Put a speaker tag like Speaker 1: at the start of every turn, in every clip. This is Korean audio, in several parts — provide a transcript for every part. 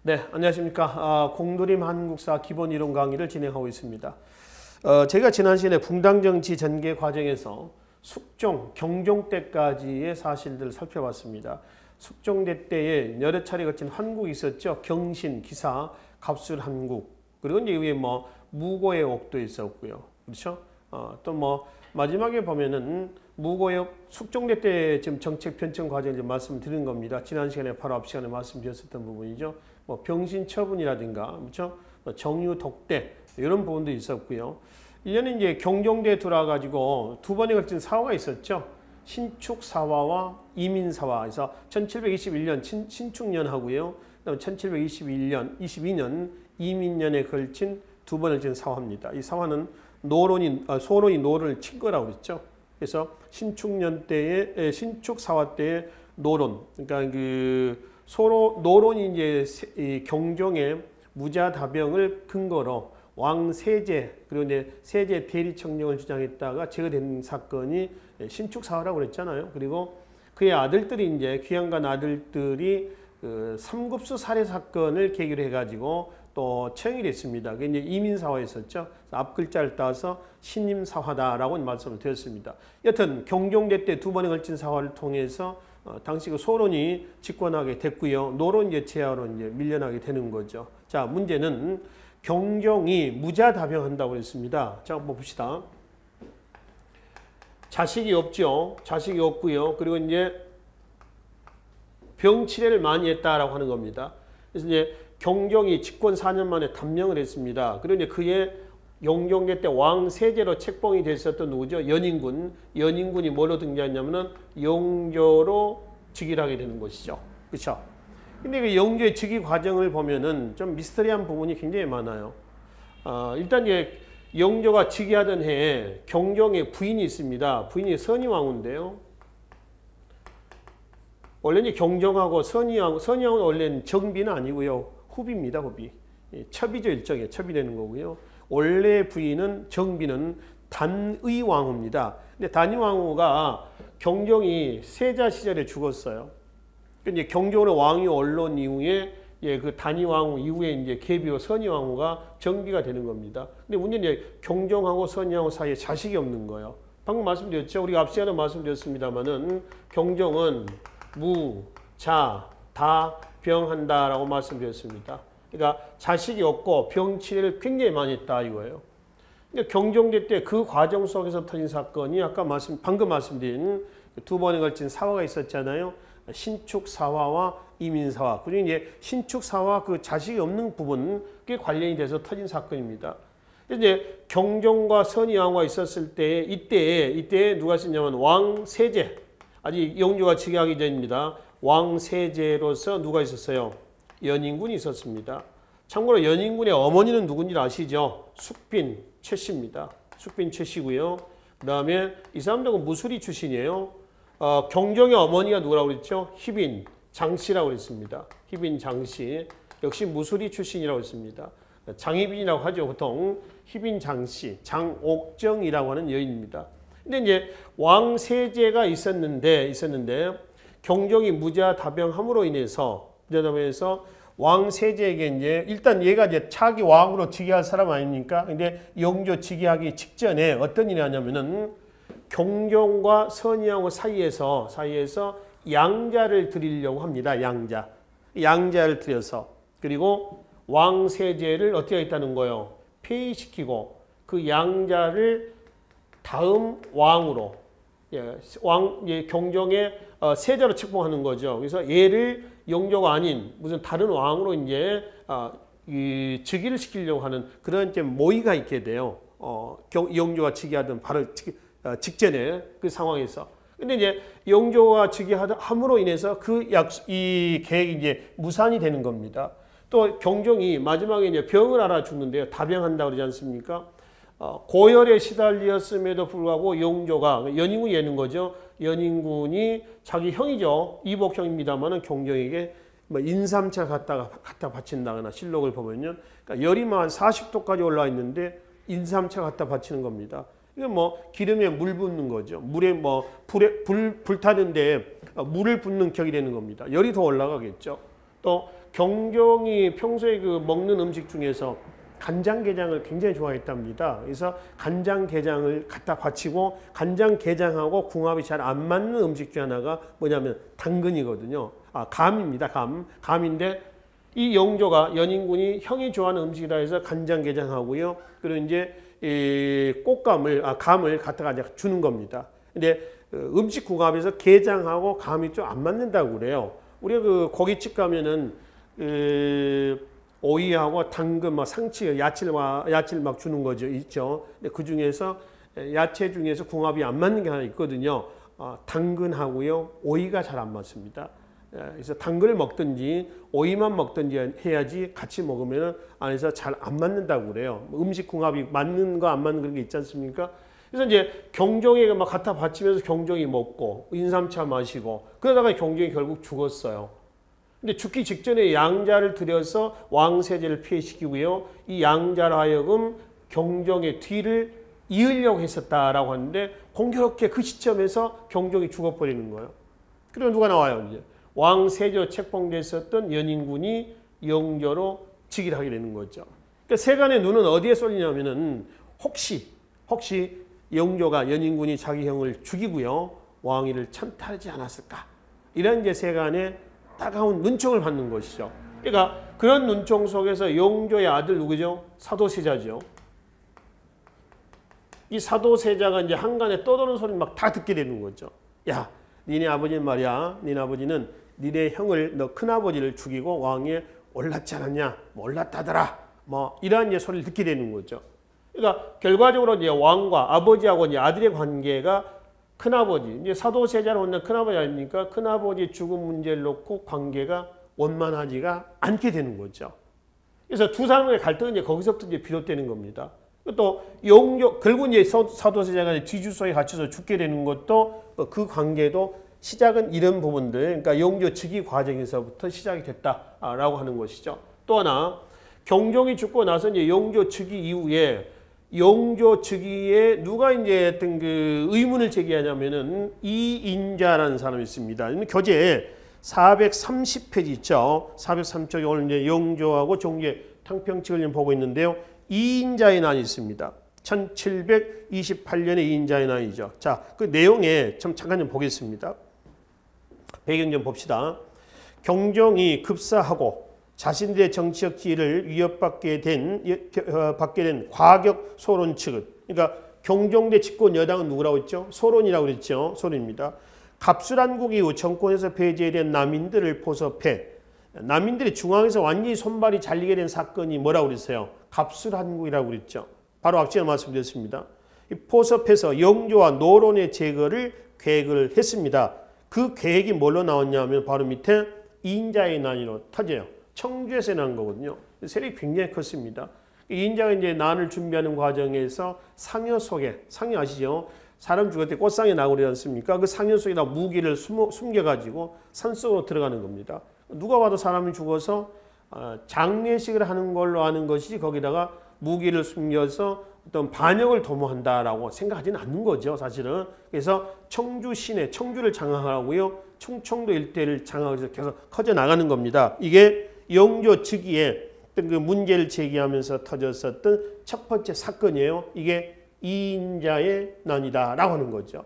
Speaker 1: 네, 안녕하십니까. 공도림 한국사 기본 이론 강의를 진행하고 있습니다. 제가 지난 시간에 붕당정치 전개 과정에서 숙종, 경종 때까지의 사실들을 살펴봤습니다. 숙종대 때에 여러 차례 거친 환국이 있었죠. 경신, 기사, 갑술한국, 그리고 이제 위에 무고의 옥도 있었고요. 그렇죠? 또 마지막에 보면은 무고의 숙종대 때 지금 정책 편청 과정을 말씀드린 겁니다. 지난 시간에 바로 앞 시간에 말씀드렸었던 부분이죠. 병신 처분이라든가, 그렇죠? 정유 독대 이런 부분도 있었고요. 1년은 이제 경종대에 들어와가지고 두 번에 걸친 사화가 있었죠. 신축 사화와 이민 사화. 그래서 1721년 신축년 하고요. 그다음에 1722년 이민년에 걸친 두 번을 걸친 사화입니다. 이 사화는 소론이 노론을 친 거라고 그랬죠. 그래서 신축년 때에 신축 사화 때의 노론, 그러니까 노론이 이제 경종의 무자다병을 근거로 왕세제 그리고 이제 세제 대리청령을 주장했다가 제거된 사건이 신축사화라고 그랬잖아요. 그리고 그의 아들들이 이제 귀양간 아들들이 삼급수 살해 사건을 계기로 해가지고 또 처형이 됐습니다. 그게 이제 이민사화였었죠. 앞 글자를 따서 신임사화다라고 말씀을 드렸습니다. 여튼 경종대 때 두 번에 걸친 사화를 통해서 당시 그 소론이 집권하게 됐고요. 노론 제하로 이제 밀려나게 되는 거죠. 자, 문제는 경종이 무자다병한다고 그랬습니다. 자, 한번 봅시다. 자식이 없죠. 자식이 없고요. 그리고 이제 병치레를 많이 했다라고 하는 겁니다. 그래서 이제 경종이 집권 4년 만에 단명을 했습니다. 그리고 이제 그의 영종대 때 왕세제로 책봉이 됐었던 누구죠? 연인군. 연인군이 뭐로 등장했냐면은 영조로 즉위를 하게 되는 것이죠. 그렇죠? 근데 그 영조의 즉위 과정을 보면은 좀 미스터리한 부분이 굉장히 많아요. 일단 이제 영조가 즉위하던 해에 경종의 부인이 있습니다. 부인이 선의왕후인데요. 원래는 경종하고 선의왕후는 원래는 정비는 아니고요. 후비입니다. 후비. 첩이죠. 일종의 첩이 되는 거고요. 원래 부인은 정비는 단의왕후입니다. 근데 단의왕후가 경종이 세자 시절에 죽었어요. 이제 경종의 왕위 언론 이후에 그 단의왕후 이후에 이제 계비로 선의왕후가 정비가 되는 겁니다. 근데 문제는 이제 경종하고 선의왕후 사이에 자식이 없는 거예요. 방금 말씀드렸죠. 우리가 앞 시간에 말씀드렸습니다만은 경종은 무, 자, 다 병한다라고 말씀드렸습니다. 그러니까 자식이 없고 병치레를 굉장히 많이 했다 이거예요. 그러니까 경종대 때 그 과정 속에서 터진 사건이 아까 방금 말씀드린 두 번에 걸친 사화가 있었잖아요. 신축 사화와 이민 사화. 그리고 이제 신축 사화 그 자식이 없는 부분 그 관련이 돼서 터진 사건입니다. 이제 경종과 선의왕후가 있었을 때 이때 누가 있었냐면 왕세제. 아직 영조가 즉위하기 전입니다. 왕세제로서 누가 있었어요? 연인군이 있었습니다. 참고로 연인군의 어머니는 누군지 아시죠? 숙빈 최씨입니다. 숙빈 최씨고요. 그 다음에 이 사람들은 무술이 출신이에요. 경종의 어머니가 누구라고 그랬죠? 희빈 장씨라고 그랬습니다. 희빈 장씨. 역시 무술이 출신이라고 했습니다. 장희빈이라고 하죠. 보통 희빈 장씨, 장옥정이라고 하는 여인입니다. 근데 이제 왕세제가 있었는데 경종이 무자다병함으로 인해서 왕세제에게 이제 일단 얘가 이제 차기 왕으로 즉위할 사람 아닙니까? 근데 영조 즉위하기 직전에 어떤 일이 하냐면은 경종과 선의왕후 사이에서 양자를 드리려고 합니다. 양자를 드려서 그리고 왕세제를 어떻게 하겠다는 거예요? 폐위시키고 그 양자를 다음 왕으로 경종의 세자로 책봉하는 거죠. 그래서 얘를 영조가 아닌 무슨 다른 왕으로 이제 즉위를 시키려고 하는 그런 이제 모의가 있게 돼요. 영조가 즉위하던 바로 직전에 그 상황에서. 근데 이제 영조가 즉위함으로 인해서 이 계획이 이제 무산이 되는 겁니다. 또 경종이 마지막에 이제 병을 앓아 죽는데요. 다병한다고 그러지 않습니까? 고열에 시달렸음에도 불구하고 영조가 연인군이 되는 거죠. 연인군이 자기 형이죠. 이복형입니다만은 경종에게 인삼차 갖다 바친다거나 실록을 보면요. 그러니까 열이 한 40도까지 올라와 있는데 인삼차 갖다 바치는 겁니다. 이건 기름에 물 붓는 거죠. 물에 불 타는데 물을 붓는 격이 되는 겁니다. 열이 더 올라가겠죠. 또 경종이 평소에 그 먹는 음식 중에서 간장게장을 굉장히 좋아했답니다. 그래서 간장게장을 갖다 바치고 간장게장하고 궁합이 잘 안 맞는 음식 중 하나가 뭐냐면 당근이거든요. 감입니다. 감인데 이 영조가 연인군이 형이 좋아하는 음식이라 해서 간장게장하고요. 그리고 이제 이 감을 갖다가 이제 주는 겁니다. 근데 음식 궁합에서 게장하고 감이 좀 안 맞는다고 그래요. 우리가 그 고깃집 가면은 오이하고 당근, 상치, 야채를 막 주는 거죠. 있죠. 근데 그 중에서 야채 중에서 궁합이 안 맞는 게 하나 있거든요. 당근하고요. 오이가 잘 안 맞습니다. 그래서 당근을 먹든지 오이만 먹든지 해야지 같이 먹으면 안에서 잘 안 맞는다고 그래요. 음식 궁합이 맞는 거 안 맞는 그런 게 있지 않습니까? 그래서 이제 경종이 막 갖다 바치면서 경종이 먹고 인삼차 마시고 그러다가 경종이 결국 죽었어요. 근데 죽기 직전에 양자를 들여서 왕세제를 피해시키고요. 이 양자로 하여금 경종의 뒤를 이으려고 했었다라고 하는데 공교롭게 그 시점에서 경종이 죽어버리는 거예요. 그리고 누가 나와요? 이제 왕세조 책봉돼 있었던 연인군이 영조로 즉위를 하게 되는 거죠. 그러니까 세간의 눈은 어디에 쏠리냐면은 혹시 영조가 연인군이 자기 형을 죽이고요. 왕위를 찬탈하지 않았을까? 이런 이제 세간의 따가운 눈총을 받는 것이죠. 그러니까 그런 눈총 속에서 영조의 아들 누구죠? 사도세자죠. 이 사도세자가 이제 한간에 떠도는 소리를 막 다 듣게 되는 거죠. 야, 니네 아버지는 말이야. 니네 아버지는 니네 형을 너 큰아버지를 죽이고 왕위에 올랐지 않았냐? 올랐다더라. 이러한 이제 소리를 듣게 되는 거죠. 그러니까 결과적으로 이제 왕과 아버지하고 이제 아들의 관계가 큰아버지, 이제 사도세자를 얻는 큰아버지 아닙니까? 큰아버지 죽음 문제를 놓고 관계가 원만하지가 않게 되는 거죠. 그래서 두 사람의 갈등은 이제 거기서부터 이제 비롯되는 겁니다. 또 영조, 결국 이제 사도세자가 뒤주소에 갇혀서 죽게 되는 것도 그 관계도 시작은 이런 부분들, 그러니까 영조 즉위 과정에서부터 시작이 됐다라고 하는 것이죠. 또 하나, 경종이 죽고 나서 이제 영조 즉위 이후에 영조 즉위에 누가 이제 어떤 그 의문을 제기하냐면은 이인자라는 사람이 있습니다. 교재 430페이지 있죠. 430쪽에 오늘 이제 영조하고 종제 탕평칙을 보고 있는데요. 이인자의 난이 있습니다. 1728년에 이인자의 난이죠. 자, 그 내용에 잠깐 좀 보겠습니다. 배경 좀 봅시다. 경종이 급사하고 자신들의 정치적 지위를 위협받게 된 과격 소론 측은, 그러니까 경종대 집권 여당은 누구라고 했죠? 소론이라고 그랬죠. 소론입니다. 갑술한국 이후 정권에서 배제된 남인들을 포섭해 남인들이 중앙에서 완전히 손발이 잘리게 된 사건이 뭐라고 그랬어요? 갑술한국이라고 그랬죠. 바로 앞전에 말씀드렸습니다. 포섭해서 영조와 노론의 제거를 계획을 했습니다. 그 계획이 뭘로 나왔냐면 바로 밑에 이인자의 난이로 터져요. 청주에서 난 거거든요. 세력이 굉장히 컸습니다. 이인자가 이제 난을 준비하는 과정에서 상여 속에, 상여 아시죠? 사람 죽을 때 꽃상에 나고 그러지 않습니까? 그 상여 속에다 무기를 숨겨가지고 산속으로 들어가는 겁니다. 누가 봐도 사람이 죽어서 장례식을 하는 걸로 아는 것이지 거기다가 무기를 숨겨서 어떤 반역을 도모한다라고 생각하지는 않는 거죠, 사실은. 그래서 청주 시내, 청주를 장악하고요. 충청도 일대를 장악해서 계속 커져 나가는 겁니다. 이게 영조 즉위에 어떤 그 문제를 제기하면서 터졌었던 첫 번째 사건이에요. 이게 이인자의 난이다라고 하는 거죠.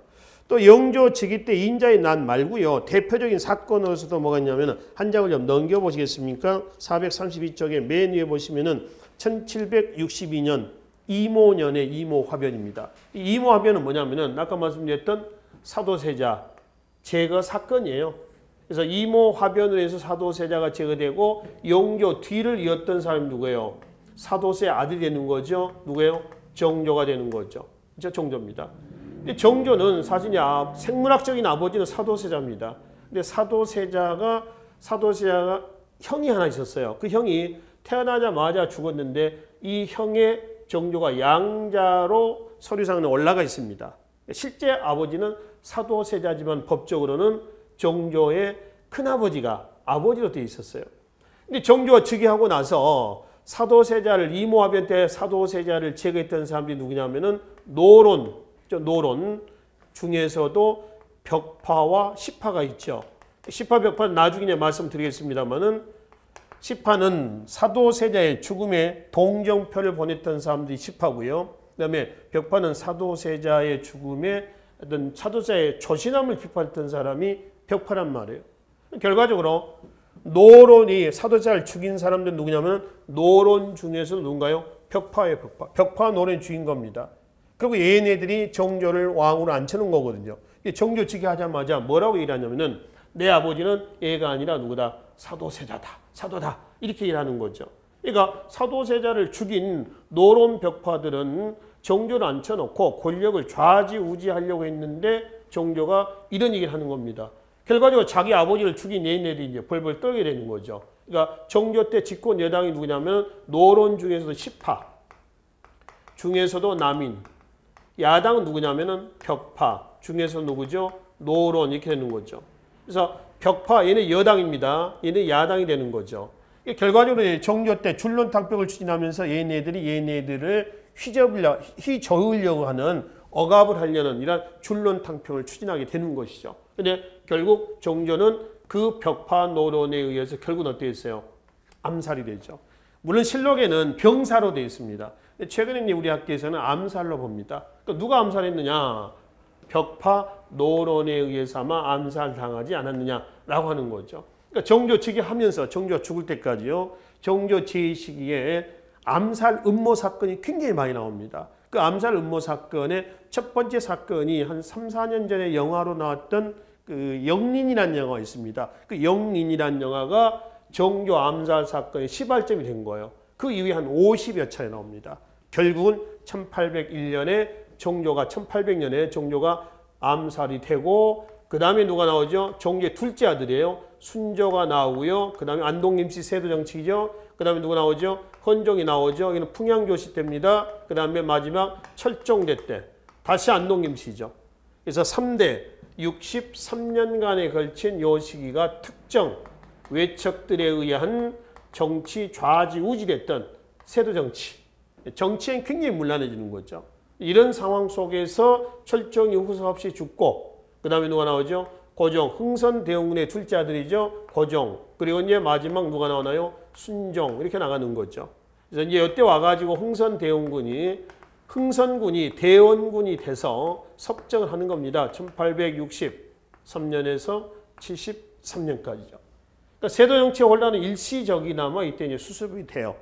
Speaker 1: 또 영조 즉위 때 이인자의 난 말고요. 대표적인 사건으로서도 뭐가 있냐면 한 장을 좀 넘겨보시겠습니까? 432쪽에 맨 위에 보시면은 1762년 이모년의 이모화변입니다. 이 이모화변은 뭐냐면은 아까 말씀드렸던 사도세자 제거 사건이에요. 그래서 이모화변으로 해서 사도세자가 제거되고 영조 뒤를 이었던 사람이 누구예요? 사도세 아들이 되는 거죠. 누구예요? 정조가 되는 거죠. 그렇죠? 정조입니다. 근데 정조는 사실 생물학적인 아버지는 사도세자입니다. 근데 사도세자가 형이 하나 있었어요. 그 형이 태어나자마자 죽었는데 이 형의 정조가 양자로 서류상에 올라가 있습니다. 실제 아버지는 사도세자지만 법적으로는 정조의 큰아버지가 아버지로 되어 있었어요. 근데 정조가 즉위하고 나서 사도세자를 이모화변 때 사도세자를 제거했던 사람들이 누구냐면은 노론 중에서도 벽파와 시파가 있죠. 시파 벽파는 나중에 말씀드리겠습니다만은 시파는 사도세자의 죽음에 동정표를 보냈던 사람들이 시파고요. 그다음에 벽파는 사도세자의 죽음에 어떤 사도세자의 초신함을 비판했던 사람이 벽파란 말이에요. 결과적으로 노론이 사도세자를 죽인 사람들은 누구냐면 노론 중에서 누군가요? 벽파예요. 벽파. 벽파 노론이 죽인 겁니다. 그리고 얘네들이 정조를 왕으로 앉혀놓은 거거든요. 정조치기 하자마자 뭐라고 얘기하냐면은 내 아버지는 얘가 아니라 누구다? 사도세자다. 사도다. 이렇게 일하는 거죠. 그러니까 사도세자를 죽인 노론 벽파들은 정조를 앉혀놓고 권력을 좌지우지하려고 했는데 정조가 이런 얘기를 하는 겁니다. 결과적으로 자기 아버지를 죽인 얘네들이 이제 벌벌 떨게 되는 거죠. 그러니까 정조 때 집권 여당이 누구냐면 노론 중에서도 시파, 중에서도 남인, 야당은 누구냐면은 벽파, 중에서 누구죠? 노론 이렇게 되는 거죠. 그래서 벽파 얘네 여당입니다. 얘네 야당이 되는 거죠. 결과적으로 정조 때 줄론탕평을 추진하면서 얘네들을 휘저으려고 하는 억압을 하려는 이런 줄론탕평을 추진하게 되는 것이죠. 근데 결국 정조는 그 벽파 노론에 의해서 결국은 어떻게 했어요? 암살이 되죠. 물론 실록에는 병사로 되어 있습니다. 최근에 우리 학교에서는 암살로 봅니다. 그러니까 누가 암살했느냐? 벽파 노론에 의해서 아마 암살당하지 않았느냐라고 하는 거죠. 그러니까 정조 즉위 하면서 정조가 죽을 때까지요. 정조 제 시기에 암살 음모 사건이 굉장히 많이 나옵니다. 그 암살 음모 사건의 첫 번째 사건이 한 3, 4년 전에 영화로 나왔던 그 영린이라는 영화가 있습니다. 그 영린이라는 영화가 정조 암살 사건의 시발점이 된 거예요. 그 이후에 한 50여 차례 나옵니다. 결국은 1801년에 정조가 1800년에 정조가 암살이 되고 그 다음에 누가 나오죠? 정조의 둘째 아들이에요. 순조가 나오고요. 그 다음에 안동김씨 세도정치죠. 그 다음에 누가 나오죠? 헌종이 나오죠. 여기는 풍양조시 때입니다. 그 다음에 마지막 철종대 때 다시 안동김씨죠. 그래서 3대 63년간에 걸친 요 시기가 특정 외척들에 의한 정치 좌지우지됐던 세도정치. 정치엔 굉장히 문란해지는 거죠. 이런 상황 속에서 철종이 후사 없이 죽고 그 다음에 누가 나오죠? 고종, 흥선대원군의 둘째 아들이죠. 고종. 그리고 이제 마지막 누가 나오나요? 순종. 이렇게 나가는 거죠. 그래서 이제 이때 와가지고 흥선군이 대원군이 돼서 섭정을 하는 겁니다. 1863년에서 73년까지죠. 그러니까 세도정치의 혼란은 일시적이나마 이때 이제 수습이 돼요.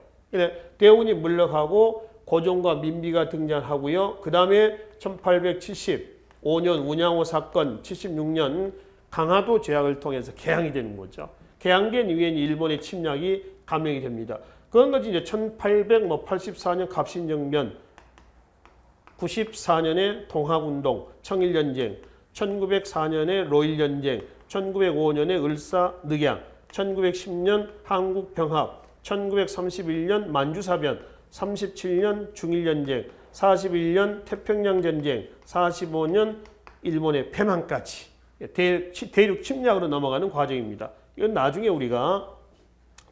Speaker 1: 대원군이 물러가고 고종과 민비가 등장하고요. 그 다음에 1875년 운양호 사건, 76년 강화도 조약을 통해서 개항이 되는 거죠. 개항된 이후에 일본의 침략이 감행이 됩니다. 그런 것이 이제 1884년 갑신정변, 94년에 동학운동, 청일전쟁, 1904년에 로일전쟁, 1905년에 을사늑양, 1910년 한국병합, 1931년 만주사변, 37년 중일전쟁, 41년 태평양전쟁, 45년 일본의 패망까지 대륙 침략으로 넘어가는 과정입니다. 이건 나중에 우리가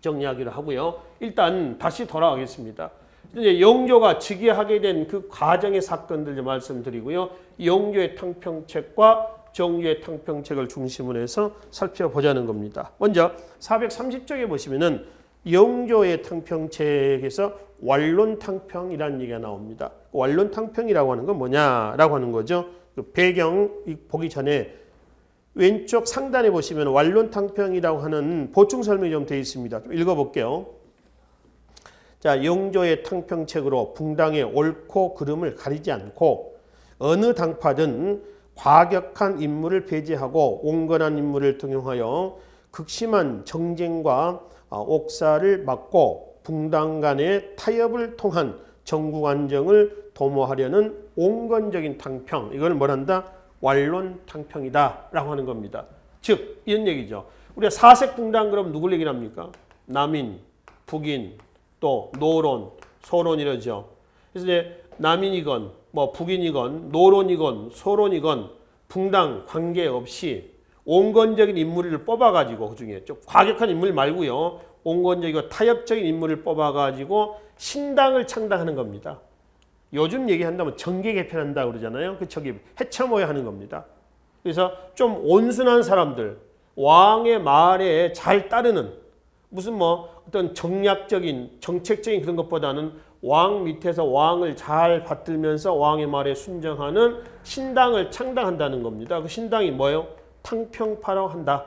Speaker 1: 정리하기로 하고요. 일단 다시 돌아가겠습니다. 이제 영조가 즉위하게 된 그 과정의 사건들 좀 말씀드리고요. 영조의 탕평책과 정조의 탕평책을 중심으로 해서 살펴보자는 겁니다. 먼저 430쪽에 보시면은 영조의 탕평책에서 완론탕평이라는 얘기가 나옵니다. 완론탕평이라고 하는 건 뭐냐라고 하는 거죠. 그 배경 보기 전에 왼쪽 상단에 보시면 완론탕평이라고 하는 보충 설명이 좀 되어 있습니다. 좀 읽어볼게요. 자, 영조의 탕평책으로 붕당의 옳고 그름을 가리지 않고 어느 당파든 과격한 인물을 배제하고 온건한 인물을 등용하여 극심한 정쟁과 옥사를 막고 붕당 간의 타협을 통한 전국 안정을 도모하려는 온건적인 탕평, 이걸 뭐란다? 완론탕평이다 라고 하는 겁니다. 즉 이런 얘기죠. 우리가 사색 붕당 그러면 누굴 얘기를 합니까? 남인, 북인, 또 노론, 소론 이러죠. 그래서 이제 남인이건 뭐 북인이건 노론이건 소론이건 붕당 관계없이 온건적인 인물을 뽑아가지고 그중에 좀 과격한 인물 말고요. 온건적이고 타협적인 인물을 뽑아가지고 신당을 창당하는 겁니다. 요즘 얘기한다면 정계 개편한다 그러잖아요. 그 저기 해쳐모여 하는 겁니다. 그래서 좀 온순한 사람들, 왕의 말에 잘 따르는 무슨 뭐 어떤 정략적인 정책적인 그런 것보다는 왕 밑에서 왕을 잘 받들면서 왕의 말에 순종하는 신당을 창당한다는 겁니다. 그 신당이 뭐예요? 탕평파라고 한다.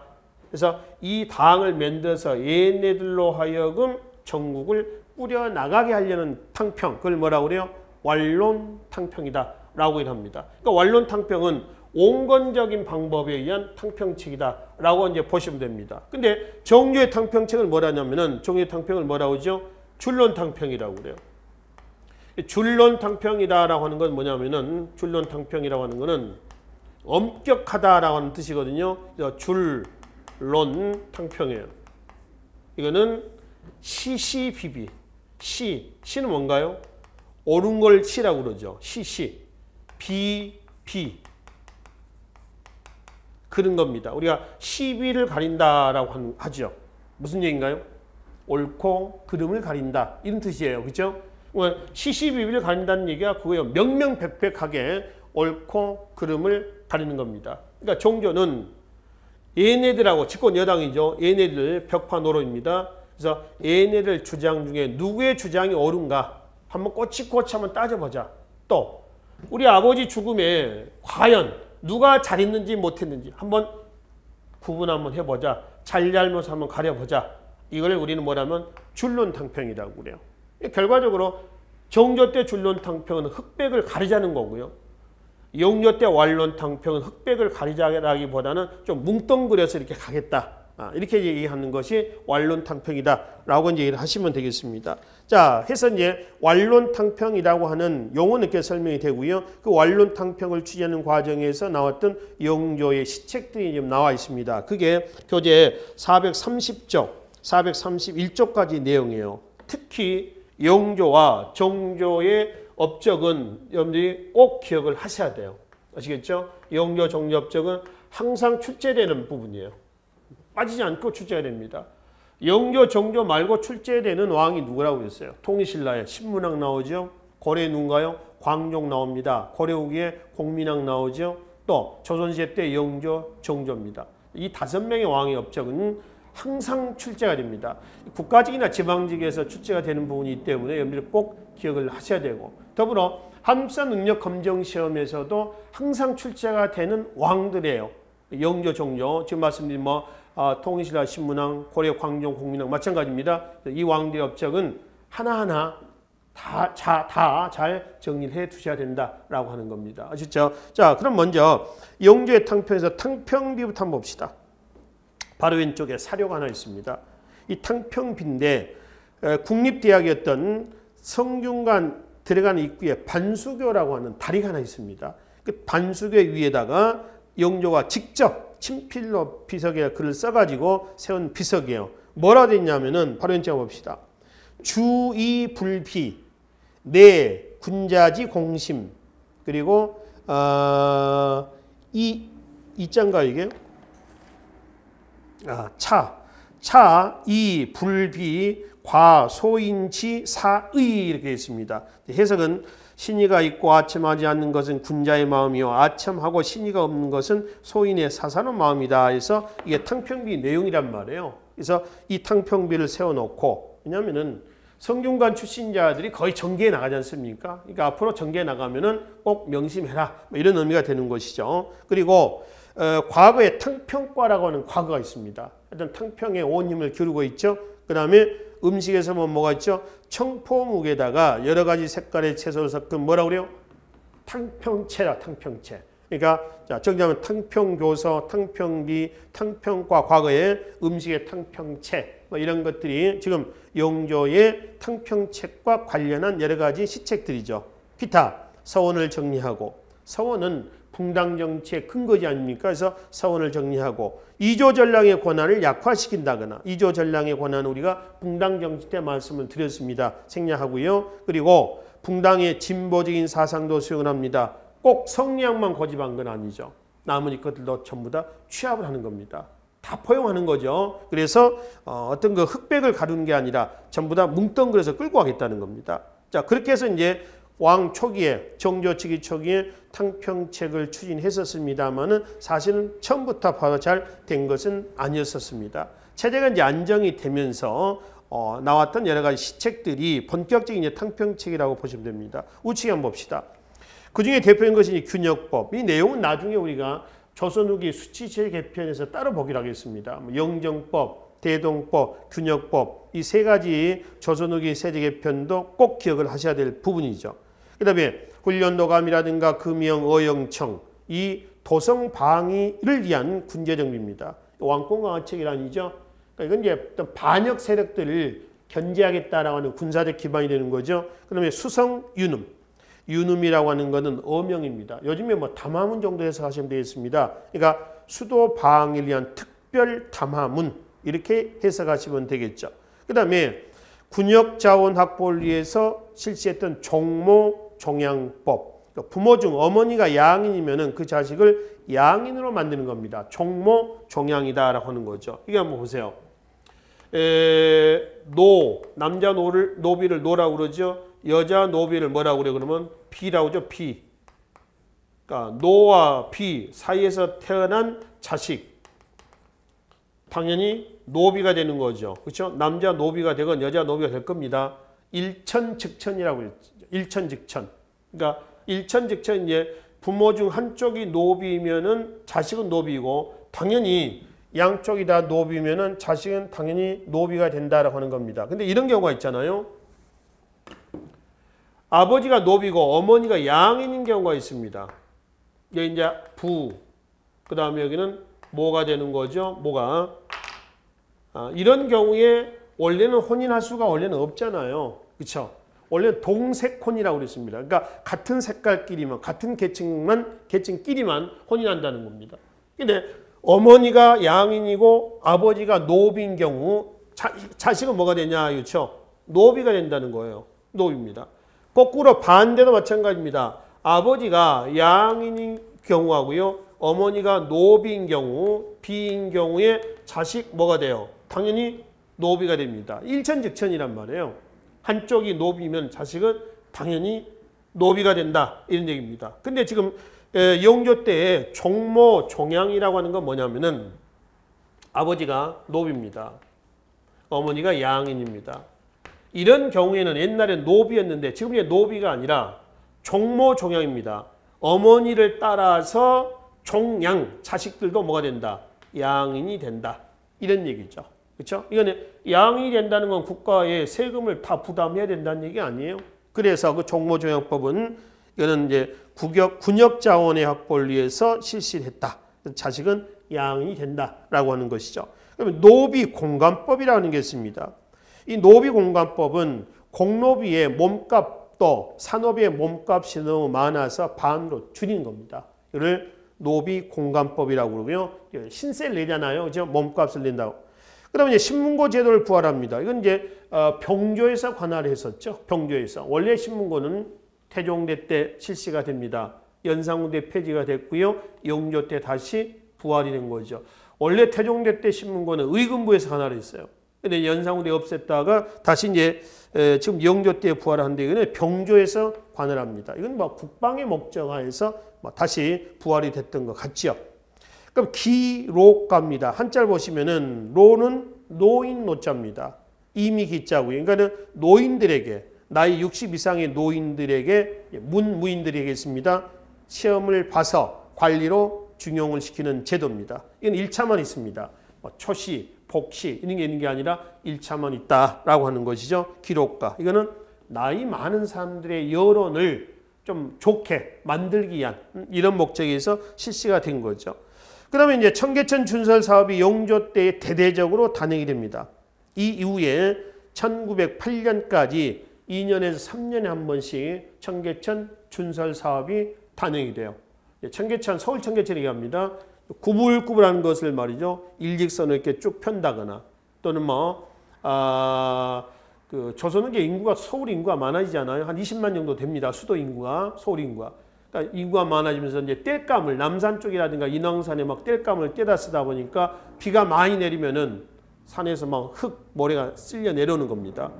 Speaker 1: 그래서 이 당을 만들어서 얘네들로 하여금 전국을 꾸려나가게 하려는 탕평, 그걸 뭐라고 그래요? 완론탕평이다 라고 합니다. 그러니까 완론탕평은 온건적인 방법에 의한 탕평책이다 라고 이제 보시면 됩니다. 근데 정조의 탕평책을 뭐라냐면은 정조의 탕평을 뭐라고 하죠? 줄론탕평이라고 그래요. 줄론탕평이다라고 하는 건 뭐냐면은 줄론탕평이라고 하는 거는 엄격하다라고 하는 뜻이거든요. 줄론탕평이에요. 이거는 시시비비. 시는 뭔가요? 옳은 걸 시라고 그러죠. 비. 그런 겁니다. 우리가 시비를 가린다라고 하죠. 무슨 얘기인가요? 옳고 그름을 가린다. 이런 뜻이에요. 그렇죠? 시시비비를 가린다는 얘기가 그거예요. 명명백백하게 옳고 그름을 가리는 겁니다. 그러니까 종조는 얘네들하고 집권 여당이죠. 얘네들 벽파 노론입니다. 그래서 얘네들 주장 중에 누구의 주장이 옳은가 한번 꼬치꼬치 한번 따져보자. 또 우리 아버지 죽음에 과연 누가 잘했는지 못했는지 한번 구분 한번 해보자. 잘잘못 한번 가려보자. 이걸 우리는 뭐라면 줄론탕평이라고 그래요. 결과적으로 정조 때 줄론탕평은 흑백을 가리자는 거고요. 영조 때 완론탕평은 흑백을 가리자라기보다는 좀 뭉뚱그려서 이렇게 가겠다. 이렇게 얘기하는 것이 완론탕평이다라고 이제 얘기를 하시면 되겠습니다. 자, 해서 이제 완론탕평이라고 하는 용어는 이렇게 설명이 되고요. 그 완론탕평을 취재하는 과정에서 나왔던 영조의 시책들이 지금 나와 있습니다. 그게 교재 430쪽, 431쪽까지 내용이에요. 특히 영조와 정조의 업적은 여러분들이 꼭 기억을 하셔야 돼요. 아시겠죠? 영조, 정조 업적은 항상 출제되는 부분이에요. 빠지지 않고 출제가 됩니다. 영조, 정조 말고 출제되는 왕이 누구라고 했어요? 통일신라에 신문왕 나오죠. 고려 누군가요? 광종 나옵니다. 고려 후기에 공민왕 나오죠. 또 조선시대 때 영조, 정조입니다. 이 5명의 왕의 업적은 항상 출제가 됩니다. 국가직이나 지방직에서 출제가 되는 부분이 있기 때문에 여러분들이 꼭 기억을 하셔야 되고, 더불어 한국사 능력 검정 시험에서도 항상 출제가 되는 왕들이에요. 영조, 정조, 지금 말씀드린 통일신라, 신문왕, 고려, 광종, 공민왕 마찬가지입니다. 이 왕들의 업적은 하나하나 다 잘 정리를 해 두셔야 된다라고 하는 겁니다. 아시죠? 자, 그럼 먼저 영조의 탕평에서 탕평비부터 한번 봅시다. 바로 왼쪽에 사료가 하나 있습니다. 이 탕평비인데 국립대학이었던 성균관 들어가는 입구에 반수교라고 하는 다리가 하나 있습니다. 그 반수교 위에다가 영조가 직접 친필로 비석에 글을 써가지고 세운 비석이에요. 뭐라 되어 있냐면은 바로 왼쪽 봅시다. 주의불비, 내 군자지 공심, 그리고 이자인가 이게? 차, 이, 불비, 과, 소인치, 사의 이렇게 있습니다. 해석은 신의가 있고 아첨하지 않는 것은 군자의 마음이요 아첨하고 신의가 없는 것은 소인의 사사로운 마음이다. 해서 이게 탕평비 내용이란 말이에요. 그래서 이 탕평비를 세워놓고, 왜냐하면은 성균관 출신자들이 거의 정계에 나가지 않습니까? 그러니까 앞으로 정계에 나가면은 꼭 명심해라. 이런 의미가 되는 것이죠. 그리고 과거에 탕평과라고 하는 과거가 있습니다. 하여튼 탕평에 온 힘을 기울이고 있죠. 그 다음에 음식에서 뭐가 있죠? 청포묵에다가 여러 가지 색깔의 채소를 섞은 뭐라고 그래요? 탕평채라, 탕평채. 그러니까 자, 정리하면 탕평교서, 탕평비, 탕평과 과거의 음식의 탕평채 이런 것들이 지금 영조의 탕평책과 관련한 여러 가지 시책들이죠. 기타, 서원을 정리하고, 서원은 붕당 정치의 근거지 아닙니까? 그래서 서원을 정리하고 이조 전랑의 권한을 약화시킨다거나, 이조 전랑의 권한은 우리가 붕당 정치 때 말씀을 드렸습니다. 생략하고요. 그리고 붕당의 진보적인 사상도 수용을 합니다. 꼭 성리학만 고집한 건 아니죠. 나머지 것들도 전부 다 취합을 하는 겁니다. 다 포용하는 거죠. 그래서 어떤 그 흑백을 가르는 게 아니라 전부 다 뭉뚱그려서 끌고 가겠다는 겁니다. 자, 그렇게 해서 이제 왕 초기에, 정조 측이 초기에 탕평책을 추진했었습니다만은 사실은 처음부터 바로 잘 된 것은 아니었었습니다. 체제가 이제 안정이 되면서 나왔던 여러 가지 시책들이 본격적인 이제 탕평책이라고 보시면 됩니다. 우측에 한번 봅시다. 그 중에 대표인 것이 이제 균역법. 이 내용은 나중에 우리가 조선 후기 수치제 개편에서 따로 보기로 하겠습니다. 뭐 영정법, 대동법, 균역법 이 세 가지 조선 후기 세제 개편도 꼭 기억을 하셔야 될 부분이죠. 그 다음에 훈련도감이라든가 금영, 어영청 이 도성 방위를 위한 군제정비입니다. 왕권강화책이라니죠. 그러니까 이건 이제 어떤 반역 세력들을 견제하겠다라고 하는 군사적 기반이 되는 거죠. 그 다음에 수성, 유눔. 유눔이라고 하는 것은 어명입니다. 요즘에 뭐 담화문 정도 해석하시면 되겠습니다. 그러니까 수도 방위를 위한 특별 담화문 이렇게 해석하시면 되겠죠. 그 다음에 군역 자원 확보를 위해서 실시했던 종모 종양법. 그러니까 부모 중 어머니가 양인이면은 그 자식을 양인으로 만드는 겁니다. 종모 종양이다라고 하는 거죠. 이게 한번 보세요. 남자 노비를 노라고 그러죠. 여자 노비를 뭐라고 그래? 그러면 비라고 하죠. 비. 그러니까 노와 비 사이에서 태어난 자식. 당연히 노비가 되는 거죠. 그렇죠? 남자 노비가 되건 여자 노비가 될 겁니다. 일천즉천이라고 했죠. 일천즉천. 그러니까 일천즉천 이제 부모 중 한쪽이 노비면은 자식은 노비고 당연히 양쪽이 다 노비면은 자식은 당연히 노비가 된다라고 하는 겁니다. 근데 이런 경우가 있잖아요. 아버지가 노비고 어머니가 양인인 경우가 있습니다. 이게 이제 부. 그 다음에 여기는 모가 되는 거죠. 모가. 이런 경우에 원래는 혼인할 수가 원래는 없잖아요. 그렇죠? 원래 동색혼이라고 그랬습니다. 그러니까 같은 색깔끼리만 같은 계층끼리만 혼인한다는 겁니다. 근데 어머니가 양인이고 아버지가 노비인 경우 자식은 뭐가 되냐? 그렇죠? 노비가 된다는 거예요. 노비입니다. 거꾸로 반대도 마찬가지입니다. 아버지가 양인인 경우하고요. 어머니가 노비인 경우, 비인 경우에 자식 뭐가 돼요? 당연히 노비가 됩니다. 일천즉천이란 말이에요. 한쪽이 노비면 자식은 당연히 노비가 된다. 이런 얘기입니다. 근데 지금 영조 때에 종모, 종양이라고 하는 건 뭐냐면은 아버지가 노비입니다. 어머니가 양인입니다. 이런 경우에는 옛날엔 노비였는데 지금 이제 노비가 아니라 종모, 종양입니다. 어머니를 따라서 종양, 자식들도 뭐가 된다? 양인이 된다. 이런 얘기죠. 그렇죠? 이거는 양이 된다는 건 국가의 세금을 다 부담해야 된다는 얘기 아니에요. 그래서 그 종모종양법은 이거는 이제 군역 자원의 확보를 위해서 실시를 했다. 자식은 양이 된다라고 하는 것이죠. 그러면 노비공간법이라는 게 있습니다. 이 노비공간법은 공노비의 몸값도 산업의 몸값이 너무 많아서 반으로 줄이는 겁니다. 이를 노비공간법이라고 그러고요. 신세를 내잖아요. 그죠? 몸값을 낸다고. 그다음에 이제 신문고 제도를 부활합니다. 이건 이제 병조에서 관할을 했었죠. 병조에서. 원래 신문고는 태종대 때 실시가 됩니다. 연산군 때 폐지가 됐고요. 영조 때 다시 부활이 된 거죠. 원래 태종대 때 신문고는 의금부에서 관할을 했어요. 근데 연산군 때 없앴다가 다시 이제 지금 영조 때 부활하는데 이거는 병조에서 관할합니다. 이건 뭐 국방의 목적하에서 다시 부활이 됐던 것 같죠. 그럼 기록가입니다. 한자를 보시면은 로는 노인 노자입니다. 이미 기자고요. 그러니까는 노인들에게 나이 60 이상의 노인들에게 무인들이겠습니다. 시험을 봐서 관리로 중용을 시키는 제도입니다. 이건 1차만 있습니다. 초시, 복시 이런 게 있는 게 아니라 1차만 있다라고 하는 것이죠. 기록가. 이거는 나이 많은 사람들의 여론을 좀 좋게 만들기 위한 이런 목적에서 실시가 된 거죠. 그 다음에 이제 청계천 준설 사업이 영조 때에 대대적으로 단행이 됩니다. 이 이후에 1908년까지 2년에서 3년에 한 번씩 청계천 준설 사업이 단행이 돼요. 청계천, 서울 청계천 얘기합니다. 구불구불하는 것을 말이죠. 일직선을 이렇게 쭉 편다거나 또는 그 조선은 인구가 서울 인구가 많아지잖아요. 한 20만 정도 됩니다. 수도 인구가, 서울 인구가. 그러니까 인구가 많아지면서 이제 땔감을 남산 쪽이라든가 인왕산에 막 땔감을 떼다 쓰다 보니까 비가 많이 내리면은 산에서 막 모래가 쓸려 내려오는 겁니다.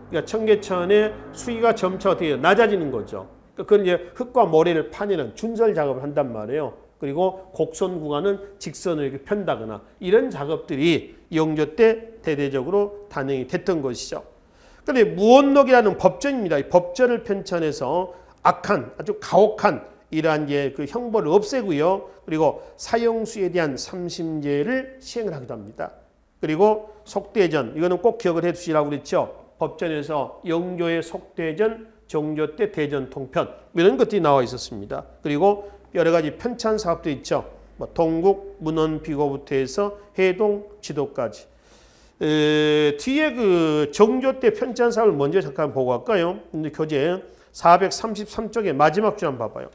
Speaker 1: 그러니까 청계천의 수위가 점차 어떻게 낮아지는 거죠. 그러니까 그건 이제 흙과 모래를 파내는 준설 작업을 한단 말이에요. 그리고 곡선 구간은 직선을 이렇게 편다거나 이런 작업들이 영조 때 대대적으로 단행이 됐던 것이죠. 그런데 무언록이라는 법전입니다. 이 법전을 편찬해서 악한 아주 가혹한 이러한 그 형벌을 없애고요. 그리고 사형수에 대한 삼심제를 시행을 하기도 합니다. 그리고 속대전, 이거는 꼭 기억을 해두시라고 그랬죠. 법전에서 영조의 속대전, 정조 때 대전 통편 이런 것들이 나와 있었습니다. 그리고 여러 가지 편찬 사업도 있죠. 동국, 문헌, 비고부터 해서 해동, 지도까지. 뒤에 그 정조 때 편찬 사업을 먼저 잠깐 보고 갈까요? 교재 433쪽의 마지막 줄 한번 봐봐요.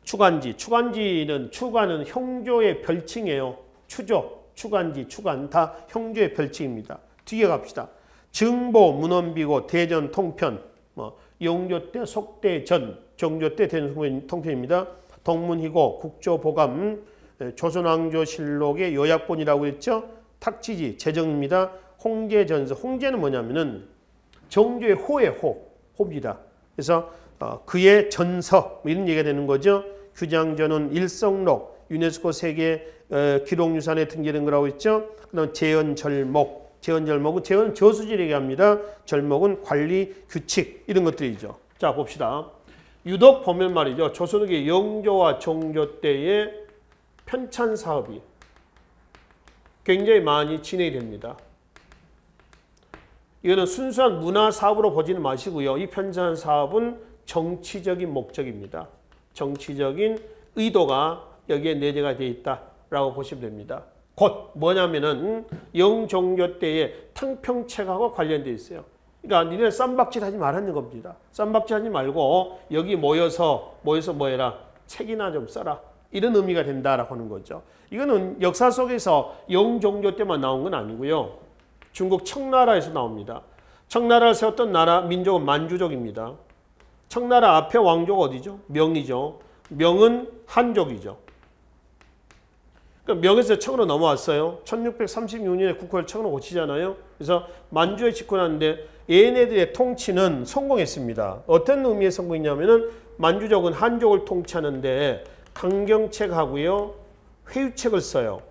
Speaker 1: 추관지. 추관은 형조의 별칭이에요. 추조, 추관지, 추관 다 형조의 별칭입니다. 뒤에 갑시다. 증보, 문헌비고, 대전, 통편. 영조 때 속대전, 정조 때 대전 통편입니다. 동문희고, 국조보감, 조선왕조실록의 요약본이라고 했죠. 탁지지, 제정입니다. 홍제전서. 홍제는 뭐냐면은 정조의 호입니다. 그래서 그의 전서 이런 얘기가 되는 거죠. 규장전원 일성록, 유네스코 세계 기록유산에 등재된 거라고 했죠. 그다음 재현절목, 재현은 저수지를 얘기합니다. 절목은 관리 규칙 이런 것들이죠. 자 봅시다. 유독 보면 말이죠. 조선후기 영조와 정조 때의 편찬 사업이 굉장히 많이 진행이 됩니다. 이거는 순수한 문화 사업으로 보지는 마시고요. 이 편찬 사업은 정치적인 목적입니다. 정치적인 의도가 여기에 내재가 되어 있다라고 보시면 됩니다. 곧 뭐냐면은 영정조 때의 탕평책하고 관련되어 있어요. 그러니까 니네 쌈박질 하지 말라는 겁니다. 쌈박질 하지 말고 여기 모여서 뭐 해라? 책이나 좀 써라. 이런 의미가 된다라고 하는 거죠. 이거는 역사 속에서 영정조 때만 나온 건 아니고요. 중국 청나라에서 나옵니다. 청나라를 세웠던 나라 민족은 만주족입니다. 청나라 앞에 왕조가 어디죠? 명이죠. 명은 한족이죠. 그러니까 명에서 청으로 넘어왔어요. 1636년에 국호를 청으로 고치잖아요. 그래서 만주에 집권하는데 얘네들의 통치는 성공했습니다. 어떤 의미의 성공이냐면은 만주족은 한족을 통치하는데 강경책하고요. 회유책을 써요.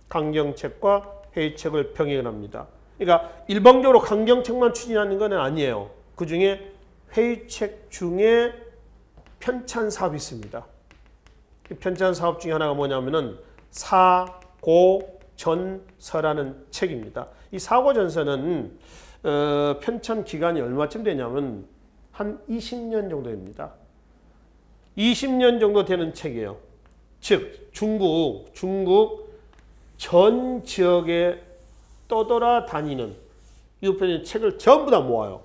Speaker 1: 강경책과 회유책을 병행을 합니다. 그러니까 일방적으로 강경책만 추진하는 건 아니에요. 그중에 회유책 중에 편찬 사업이 있습니다. 편찬 사업 중에 하나가 뭐냐면은 사고전서라는 책입니다. 이 사고전서는 편찬 기간이 얼마쯤 되냐면 한 20년 정도 됩니다. 20년 정도 되는 책이에요. 즉 중국 전 지역에 떠돌아다니는 유표적인 책을 전부 다 모아요.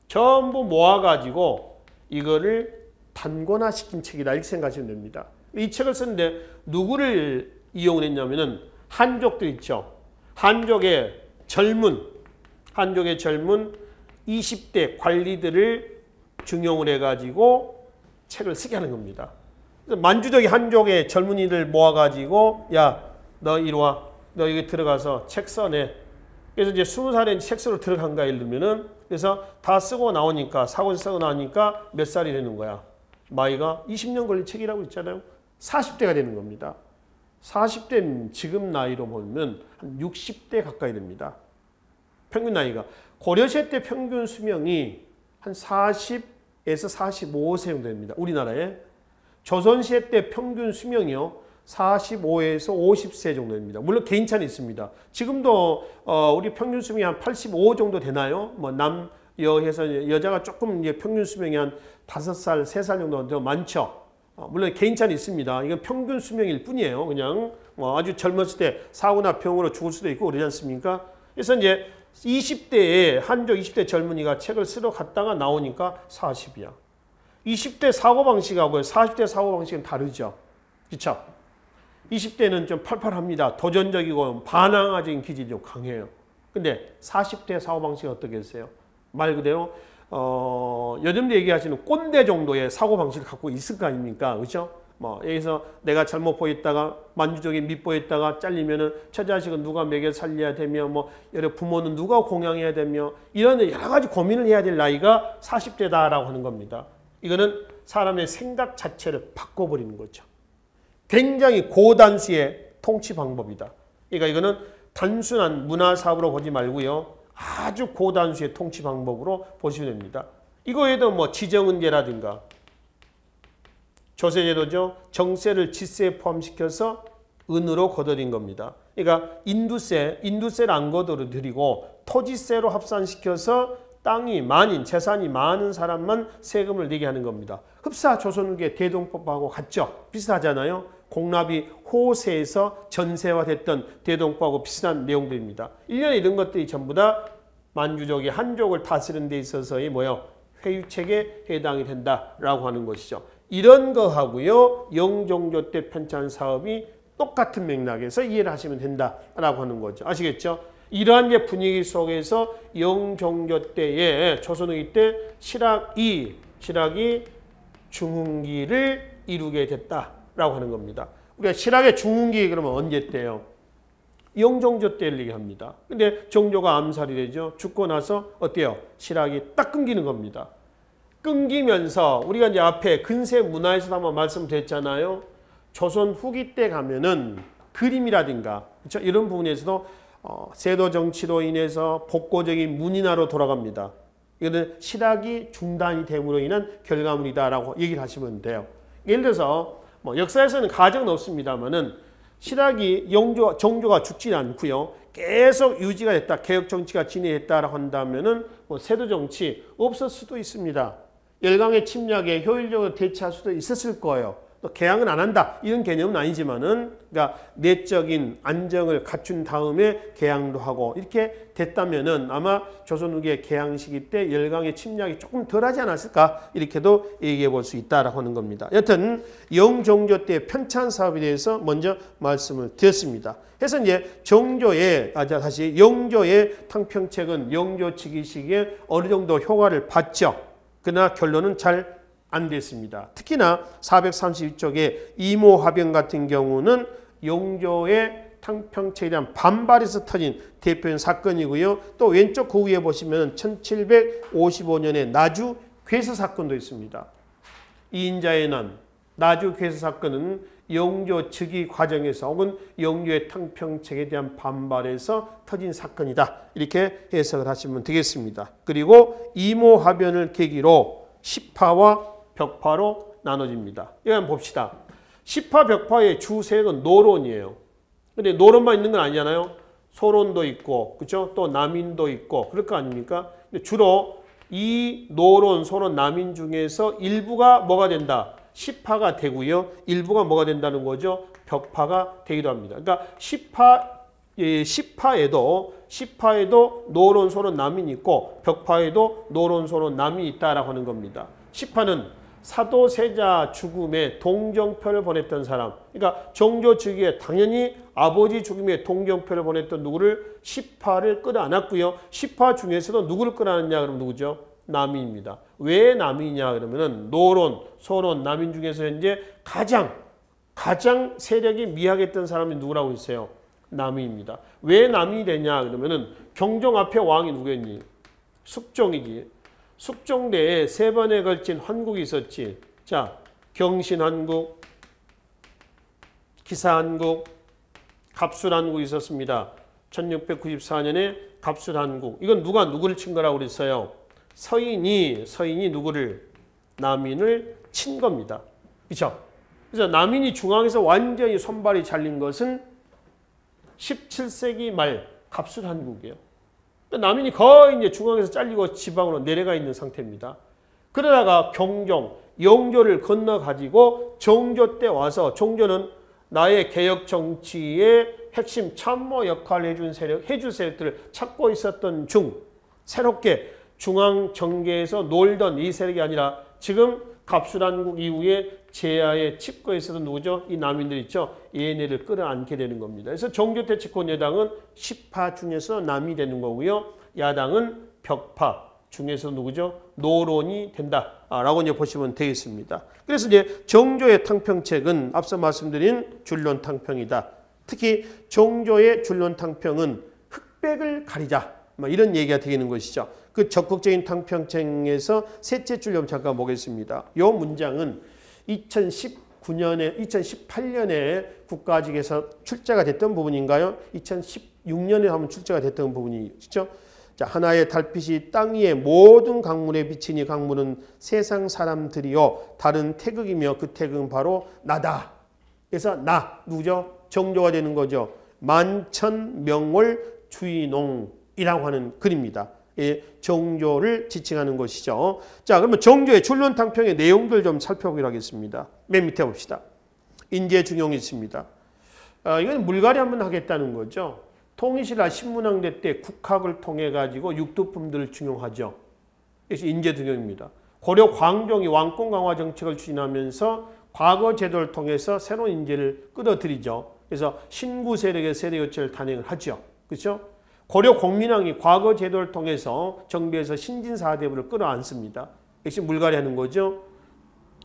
Speaker 1: 전부 모아가지고 이거를 단권화시킨 책이다 이렇게 생각하시면 됩니다. 이 책을 쓰는데 누구를 이용을 했냐면은 한족들 있죠. 한족의 젊은 20대 관리들을 중용을 해가지고 책을 쓰게 하는 겁니다. 만주족이 한족의 젊은이들 모아가지고 야, 너 이리 와. 너 여기 들어가서 책 써내. 그래서 이제 20살에 책 쓰러 들어간 거야, 예를 들면은. 그래서 다 쓰고 나오니까, 사고 쓰고 나오니까 몇 살이 되는 거야? 나이가 20년 걸린 책이라고 있잖아요. 40대가 되는 겁니다. 40대는 지금 나이로 보면 한 60대 가까이 됩니다. 평균 나이가. 고려시대 때 평균 수명이 한 40에서 45세 정도 됩니다. 우리나라에. 조선시대 때 평균 수명이요. 45에서 50세 정도 됩니다. 물론 개인차는 있습니다. 지금도 우리 평균 수명이 한 85 정도 되나요? 뭐 남여해서 여자가 조금 이제 평균 수명이 한 5살, 3살 정도 더 많죠. 물론 개인차는 있습니다. 이건 평균 수명일 뿐이에요. 그냥 아주 젊었을 때 사고나 병으로 죽을 수도 있고 그러지 않습니까? 그래서 이제 20대에 한족 20대 젊은이가 책을 쓰러 갔다가 나오니까 40이야. 20대 사고방식하고 40대 사고방식은 다르죠. 그렇죠? 20대는 좀 팔팔합니다. 도전적이고 반항아적인 기질이 좀 강해요. 근데 40대 사고방식은 어떻게 했어요? 말 그대로 요즘 얘기하시는 꼰대 정도의 사고방식을 갖고 있을 거 아닙니까? 그렇죠? 여기서 내가 잘못 보였다가 만주족이 밉보였다가 잘리면은 처자식은 누가 먹여 살려야 되며 여러 부모는 누가 공양해야 되며 이런 여러 가지 고민을 해야 될 나이가 40대다라고 하는 겁니다. 이거는 사람의 생각 자체를 바꿔버리는 거죠. 굉장히 고단수의 통치 방법이다. 그러니까 이거는 단순한 문화사업으로 보지 말고요. 아주 고단수의 통치 방법으로 보시면 됩니다. 이거에도 뭐 지정은제라든가 조세제도죠. 정세를 지세에 포함시켜서 은으로 걷어들인 겁니다. 그러니까 인두세를 안 걷어들이고 토지세로 합산시켜서 땅이 많은, 재산이 많은 사람만 세금을 내게 하는 겁니다. 흡사 조선후기의 대동법하고 같죠? 비슷하잖아요. 공납이 호세에서 전세화됐던 대동법하고 비슷한 내용들입니다. 일련의 이런 것들이 전부 다 만주족이 한족을 다스리는 데 있어서의 뭐요? 회유책에 해당이 된다라고 하는 것이죠. 이런 거하고요. 영종조 때 편찬 사업이 똑같은 맥락에서 이해를 하시면 된다라고 하는 거죠. 아시겠죠? 이러한 분위기 속에서 영종조 때에 조선후기 때 실학이 중흥기를 이루게 됐다라고 하는 겁니다. 우리가 실학의 중흥기 그러면 언제 때요? 영종조 때를 얘기합니다. 근데 정조가 암살이 되죠. 죽고 나서 어때요? 실학이 딱 끊기는 겁니다. 끊기면서 우리가 이제 앞에 근세 문화에서도 한번 말씀드렸잖아요. 조선 후기 때 가면은 그림이라든가 그렇죠? 이런 부분에서도 세도 정치로 인해서 복고적인 문인화로 돌아갑니다. 이거는 실학이 중단이 됨으로 인한 결과물이다라고 얘기를 하시면 돼요. 예를 들어서 뭐 역사에서는 가정은 없습니다만은 실학이 정조가 죽지는 않고요. 계속 유지가 됐다. 개혁 정치가 진행했다라고 한다면은 뭐 세도 정치 없을 수도 있습니다. 열강의 침략에 효율적으로 대처할 수도 있었을 거예요. 또 개항은 안 한다 이런 개념은 아니지만은 그러니까 내적인 안정을 갖춘 다음에 개항도 하고 이렇게 됐다면은 아마 조선 후기의 개항 시기 때 열강의 침략이 조금 덜하지 않았을까 이렇게도 얘기해 볼 수 있다라고 하는 겁니다. 여튼 영종조 때 편찬 사업에 대해서 먼저 말씀을 드렸습니다. 그래서 이제 영조의 탕평책은 영조 즉위 시기에 어느 정도 효과를 봤죠. 그러나 결론은 잘 안 됐습니다. 특히나 432쪽의 이모화병 같은 경우는 영조의 탕평책에 대한 반발에서 터진 대표적인 사건이고요. 또 왼쪽 그 위에 보시면 1755년에 나주 괴서 사건도 있습니다. 이인자의 난, 나주 괴서 사건은 영조 즉위 과정에서 혹은 영조의 탕평책에 대한 반발에서 터진 사건이다. 이렇게 해석을 하시면 되겠습니다. 그리고 이모화변을 계기로 시파와 벽파로 나눠집니다. 이거 한번 봅시다. 시파, 벽파의 주 세력은 노론이에요. 근데 노론만 있는 건 아니잖아요. 소론도 있고, 그렇죠? 또 남인도 있고, 그럴 거 아닙니까? 근데 주로 이 노론, 소론, 남인 중에서 일부가 뭐가 된다? 시파가 되고요. 일부가 뭐가 된다는 거죠? 벽파가 되기도 합니다. 그러니까 시파에도 노론, 소론, 남인이 있고 벽파에도 노론, 소론, 남인이 있다라고 하는 겁니다. 시파는 사도세자 죽음에 동정표를 보냈던 사람. 그러니까 정조 즉위에 당연히 아버지 죽음에 동정표를 보냈던 누구를 시파를 끌어안았고요. 시파 중에서도 누구를 끌어안았냐 그러면 누구죠? 남인입니다. 왜 남인이냐 그러면은 노론, 소론, 남인 중에서 현재 가장 세력이 미약했던 사람이 누구라고 있어요? 남인입니다. 왜 남인이 되냐 그러면은 경종 앞에 왕이 누구였니? 숙종이지. 숙종대에 3번에 걸친 환국이 있었지. 자, 경신환국, 기사환국, 갑술환국이 있었습니다. 1694년에 갑술환국. 이건 누가 누구를 친 거라고 그랬어요? 서인이 누구를? 남인을 친 겁니다. 그렇죠? 그래서 남인이 중앙에서 완전히 손발이 잘린 것은 17세기 말 갑술환국이에요. 남인이 거의 이제 중앙에서 잘리고 지방으로 내려가 있는 상태입니다. 그러다가 경종, 영조를 건너가지고 정조 때 와서 정조는 나의 개혁 정치의 핵심 참모 역할을 해줄 세력들을 찾고 있었던 중 새롭게 중앙 정계에서 놀던 이 세력이 아니라 지금 갑술환국 이후에 제야의 칩거에 있어서 누구죠? 이 남인들 있죠? 얘네를 끌어안게 되는 겁니다. 그래서 정조 때 집권 여당은 시파 중에서 남이 되는 거고요. 야당은 벽파 중에서 누구죠? 노론이 된다라고 이제 보시면 되겠습니다. 그래서 이제 정조의 탕평책은 앞서 말씀드린 줄론 탕평이다. 특히 정조의 줄론 탕평은 흑백을 가리자. 이런 얘기가 되는 것이죠. 그 적극적인 탕평책에서 셋째 줄론 잠깐 보겠습니다. 이 문장은 2009년에 2018년에 국가직에서 출제가 됐던 부분인가요? 2016년에 한번 출제가 됐던 부분이죠. 자, 하나의 달빛이 땅 위의 모든 강물에 비치니 강물은 세상 사람들이요 다른 태극이며 그 태극은 바로 나다. 그래서 나 누구죠? 정조가 되는 거죠. 만천명월 주인홍이라고 하는 글입니다. 예, 정조를 지칭하는 것이죠. 자, 그러면 정조의 출론탕평의 내용들 좀 살펴보기로 하겠습니다. 맨 밑에 봅시다. 인재중용이 있습니다. 이건 물갈이 한번 하겠다는 거죠. 통일신라 신문왕대 때 국학을 통해 가지고 육두품들을 중용하죠. 그래서 인재등용입니다. 고려 광종이 왕권 강화 정책을 추진하면서 과거 제도를 통해서 새로운 인재를 끌어들이죠. 그래서 신구 세력의 세대 교체를 단행을 하죠. 그렇죠? 고려 공민왕이 과거 제도를 통해서 정비에서 신진사대부를 끌어안습니다. 역시 물갈이하는 거죠.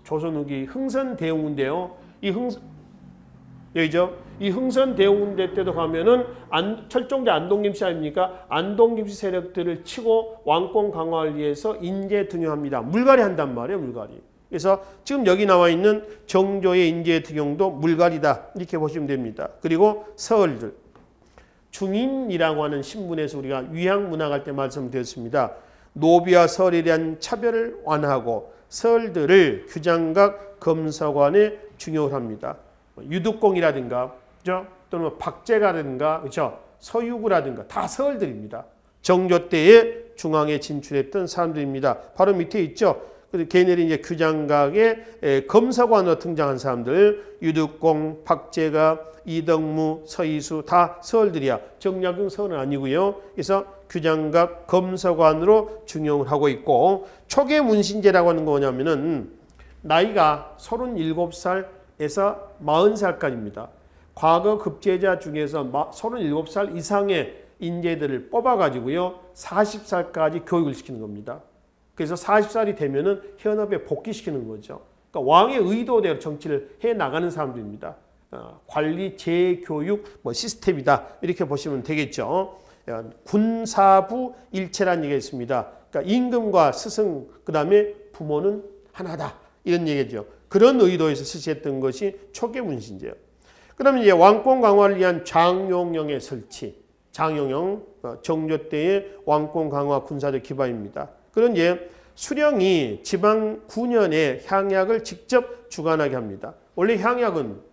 Speaker 1: 조선 후기 흥선대웅인데요. 여기죠. 이 흥선대웅대 때도 가면은 철종대 안동김씨 아닙니까? 안동김씨 세력들을 치고 왕권 강화를 위해서 인재 등용합니다. 물갈이 한단 말이에요. 물갈이. 그래서 지금 여기 나와 있는 정조의 인재 등용도 물갈이다. 이렇게 보시면 됩니다. 그리고 서얼들. 중인이라고 하는 신문에서 우리가 위양문학할 때 말씀드렸습니다. 노비와 서얼에 대한 차별을 완화하고 서얼들을 규장각 검사관에 중용을 합니다. 유득공이라든가, 그렇죠? 또는 박제가라든가, 그렇죠? 서유구라든가 다 서얼들입니다. 정조 때에 중앙에 진출했던 사람들입니다. 바로 밑에 있죠. 걔네들이 이제 규장각의 검사관으로 등장한 사람들, 유득공, 박제가, 이덕무, 서이수 다 서얼들이야. 정약용 서얼은 아니고요. 그래서 규장각 검사관으로 중용을 하고 있고, 초계 문신제라고 하는 거 뭐냐면은 나이가 37살에서 40살까지입니다. 과거 급제자 중에서 37살 이상의 인재들을 뽑아가지고요 40살까지 교육을 시키는 겁니다. 그래서 40살이 되면은 현업에 복귀시키는 거죠. 그러니까 왕의 의도대로 정치를 해 나가는 사람들입니다. 관리, 재교육 시스템이다. 이렇게 보시면 되겠죠. 군사부 일체라는 얘기가 있습니다. 그러니까 임금과 스승, 그 다음에 부모는 하나다. 이런 얘기죠. 그런 의도에서 실시했던 것이 초계 문신제예요. 그러면 이제 왕권 강화를 위한 장용영의 설치. 장용영, 정조 때의 왕권 강화 군사적 기반입니다. 그런 이제 수령이 지방 9년에 향약을 직접 주관하게 합니다. 원래 향약은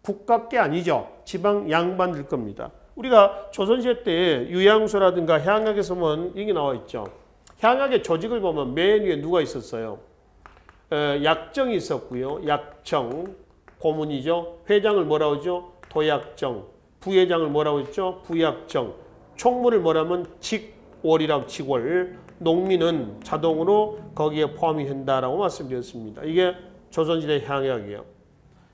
Speaker 1: 국가께 아니죠. 지방 양반들 겁니다. 우리가 조선시대 때 유양수라든가 향약에서 보면 이게 나와 있죠. 향약의 조직을 보면 맨 위에 누가 있었어요? 약정이 있었고요. 약정, 고문이죠. 회장을 뭐라고 하죠? 도약정. 부회장을 뭐라고 했죠? 부약정. 총무를 뭐라면 직월이라고 직월. 농민은 자동으로 거기에 포함이 된다라고 말씀드렸습니다. 이게 조선시대 향약이에요.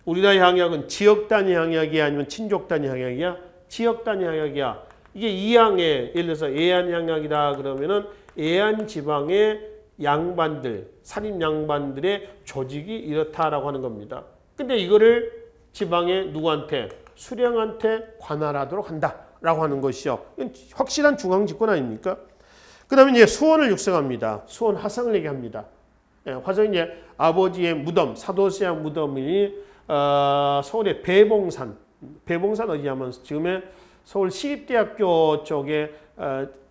Speaker 1: 우리나라 향약은 지역 단위 향약이야 아니면 친족 단위 향약이야? 지역 단위 향약이야. 이게 이항에 예를 들어서 애안 향약이다 그러면은 애안 지방의 양반들, 산림 양반들의 조직이 이렇다라고 하는 겁니다. 근데 이거를 지방의 누구한테? 수령한테 관할하도록 한다라고 하는 것이죠. 확실한 중앙 집권 아닙니까? 그 다음에 이제 수원을 육성합니다. 수원 화성을 얘기합니다. 화성이 이제 아버지의 무덤, 사도세양 무덤이 서울의 배봉산. 배봉산 어디냐면 지금의 서울 시립대학교 쪽에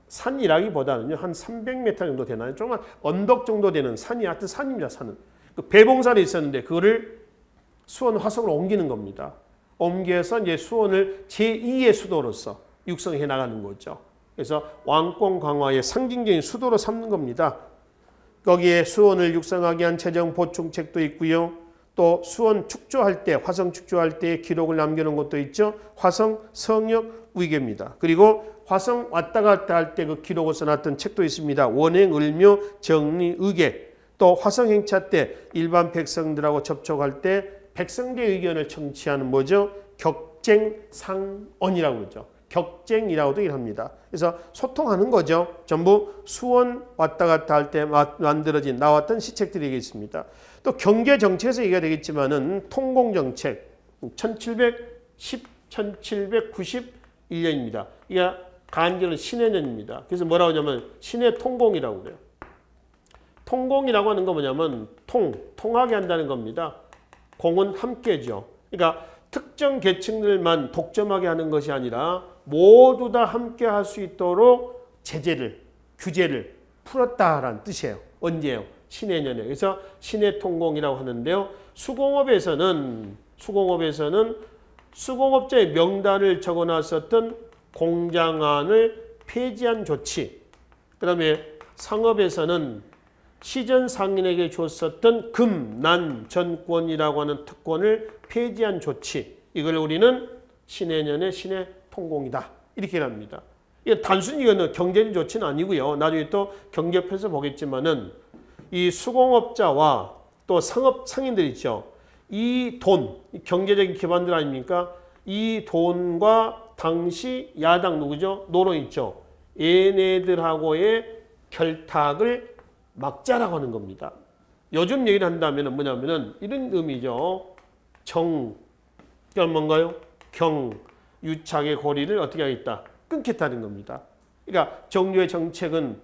Speaker 1: 산이라기보다는요 한 300m 정도 되나요? 조금만 언덕 정도 되는 산이 하여튼 산입니다. 산은. 그 배봉산에 있었는데 그거를 수원 화성으로 옮기는 겁니다. 옮겨서 이제 수원을 제2의 수도로서 육성해 나가는 거죠. 그래서 왕권 강화의 상징적인 수도로 삼는 겁니다. 거기에 수원을 육성하기 위한 재정 보충책도 있고요. 또 수원 축조할 때, 화성 축조할 때 기록을 남겨놓은 것도 있죠. 화성 성역 위계입니다. 그리고 화성 왔다 갔다 할 때 그 기록을 써놨던 책도 있습니다. 원행, 을묘, 정리, 의계. 또 화성 행차 때 일반 백성들하고 접촉할 때 백성들의 의견을 청취하는 뭐죠? 격쟁상언이라고 그러죠. 격쟁이라고도 일합니다. 그래서 소통하는 거죠. 전부 수원 왔다 갔다 할 때 만들어진 나왔던 시책들이 있습니다. 또 경제정책에서 얘기가 되겠지만은 통공정책 1791년입니다. 이게 간절은 신해년입니다. 그래서 뭐라고 하냐면 신해통공이라고 그래요. 통공이라고 하는 거 뭐냐면 통하게 한다는 겁니다. 공은 함께죠. 그러니까 특정 계층들만 독점하게 하는 것이 아니라 모두 다 함께 할 수 있도록 제재를, 규제를 풀었다라는 뜻이에요. 언제요? 신해년에. 그래서 신해통공이라고 하는데요. 수공업에서는 수공업자의 명단을 적어놨었던 공장안을 폐지한 조치, 그 다음에 상업에서는 시전 상인에게 줬었던 금, 난, 전권이라고 하는 특권을 폐지한 조치, 이걸 우리는 신해년의 신해통공이다 이렇게 합니다. 이게 단순히 이거는 경제적 조치는 아니고요. 나중에 또 경제표에서 보겠지만은 이 수공업자와 또 상업 상인들 있죠. 이 돈, 경제적인 기반들 아닙니까? 이 돈과 당시 야당 누구죠? 노론 있죠. 얘네들하고의 결탁을 막자라고 하는 겁니다. 요즘 얘기를 한다면 뭐냐면은 이런 의미죠. 그러니까 뭔가요? 유착의 고리를 어떻게 하겠다? 끊겠다는 겁니다. 그러니까 정부의 정책은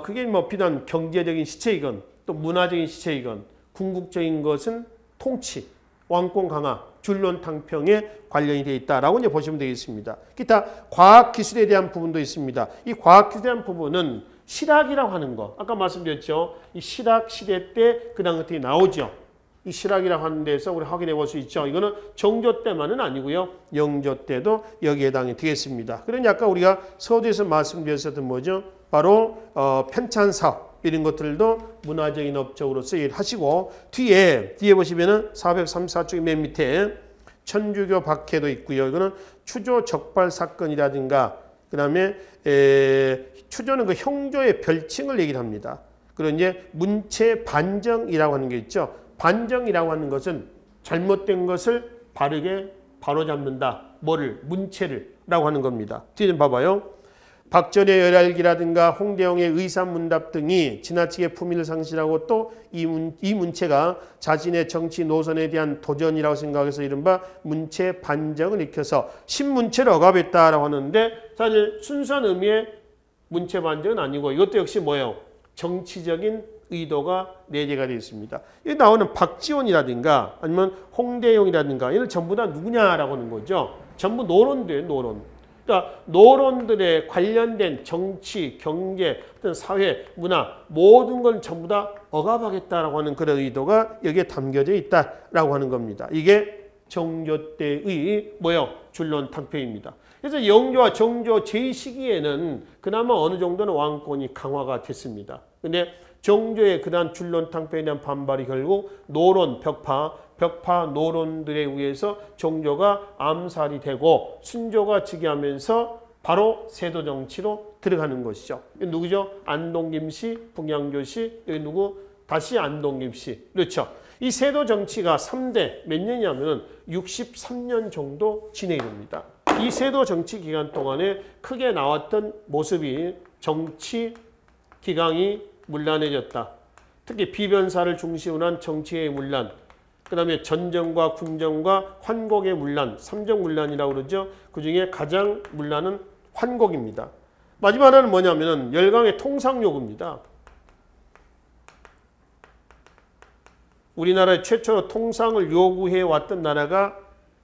Speaker 1: 그게 비단 경제적인 시체이건 또 문화적인 시체이건 궁극적인 것은 통치, 왕권 강화, 줄론 탕평에 관련이 되어 있다라고 이제 보시면 되겠습니다. 기타 과학 기술에 대한 부분도 있습니다. 이 과학 기술에 대한 부분은 실학이라고 하는 거, 아까 말씀드렸죠. 이 실학 시대 때 그다음 어떻게 나오죠. 이 실학이라고 하는 데서 우리 확인해 볼 수 있죠. 이거는 정조 때만은 아니고요. 영조 때도 여기에 해당이 되겠습니다. 그러니 아까 우리가 서두에서 말씀드렸었던 뭐죠? 바로 편찬 사업 이런 것들도 문화적인 업적으로서 일을 하시고 뒤에 보시면은 434쪽 맨 밑에 천주교 박해도 있고요. 이거는 추조 적발 사건이라든가 그다음에 추조는 그 형조의 별칭을 얘기를 합니다. 그리고 이제 문체 반정이라고 하는 게 있죠. 반정이라고 하는 것은 잘못된 것을 바르게 바로잡는다. 뭐를? 문체를 라고 하는 겁니다. 뒤에 좀 봐봐요. 박전의 열알기라든가 홍대영의 의사문답 등이 지나치게 품위를 상실하고 또 이 문체가 자신의 정치 노선에 대한 도전이라고 생각해서 이른바 문체 반정을 일으켜서 신문체를 억압했다라고 하는데 사실 순수한 의미의 문체 반정은 아니고 이것도 역시 뭐예요? 정치적인 의도가 내재가 되어 있습니다. 여기 나오는 박지원이라든가 아니면 홍대영이라든가 이는 전부 다 누구냐라고 하는 거죠. 전부 노론들이에요. 노론. 그러니까 노론들에 관련된 정치, 경제, 어떤 사회, 문화 모든 걸 전부 다 억압하겠다라고 하는 그런 의도가 여기에 담겨져 있다라고 하는 겁니다. 이게 정조 때의 뭐예요? 줄론 탕평입니다. 그래서 영조와 정조 제2시기에는 그나마 어느 정도는 왕권이 강화가 됐습니다. 근데 정조의 그다음 줄론 탕평에 대한 반발이 결국 노론, 벽파 노론들에 의해서 정조가 암살이 되고 순조가 즉위하면서 바로 세도 정치로 들어가는 것이죠. 누구죠? 안동김씨, 북양조씨, 여기 누구? 다시 안동김씨. 그렇죠. 이 세도 정치가 3대 몇 년이냐면 63년 정도 진행이 됩니다. 이 세도 정치 기간 동안에 크게 나왔던 모습이 정치 기강이 문란해졌다. 특히 비변사를 중심으로 한 정치의 문란, 그 다음에 전정과 군정과 환곡의 문란, 삼정문란이라고 그러죠. 그중에 가장 문란은 환곡입니다. 마지막 하나는 뭐냐면 열강의 통상요구입니다. 우리나라의 최초로 통상을 요구해왔던 나라가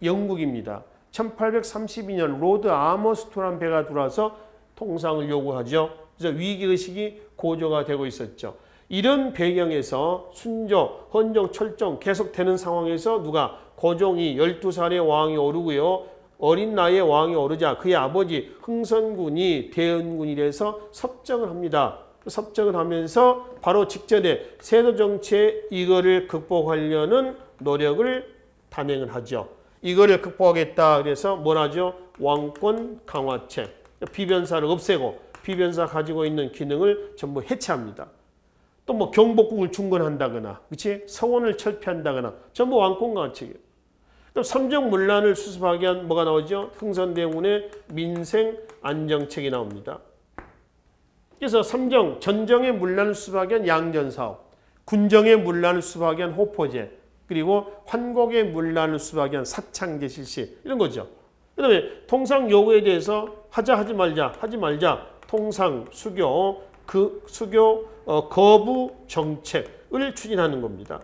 Speaker 1: 영국입니다. 1832년 로드 아머스토라는 배가 들어와서 통상을 요구하죠. 그래서 위기의식이 고조가 되고 있었죠. 이런 배경에서 순조, 헌정, 철종 계속되는 상황에서 누가? 고종이 12살의 왕이 오르고요. 어린 나이에 왕이 오르자 그의 아버지 흥선군이 대은군이 돼서 섭정을 합니다. 섭정을 하면서 바로 직전에 세도 정치에 이거를 극복하려는 노력을 단행을 하죠. 이거를 극복하겠다 그래서 뭘 하죠? 왕권 강화책. 비변사를 없애고 비변사 가지고 있는 기능을 전부 해체합니다. 또 뭐 경복궁을 중건한다거나, 그렇지? 서원을 철폐한다거나 전부 왕권 강화책이에요. 그럼 삼정문란을 수습하기 위한 뭐가 나오죠? 흥선대원의 민생 안정책이 나옵니다. 그래서 삼정, 전정의 문란을 수습하기 위한 양전사업, 군정의 문란을 수습하기 위한 호포제, 그리고 환곡의 문란을 수습하기 위한 사창제 실시 이런 거죠. 그 다음에 통상 요구에 대해서 하지 말자 통상 수교 거부 정책을 추진하는 겁니다.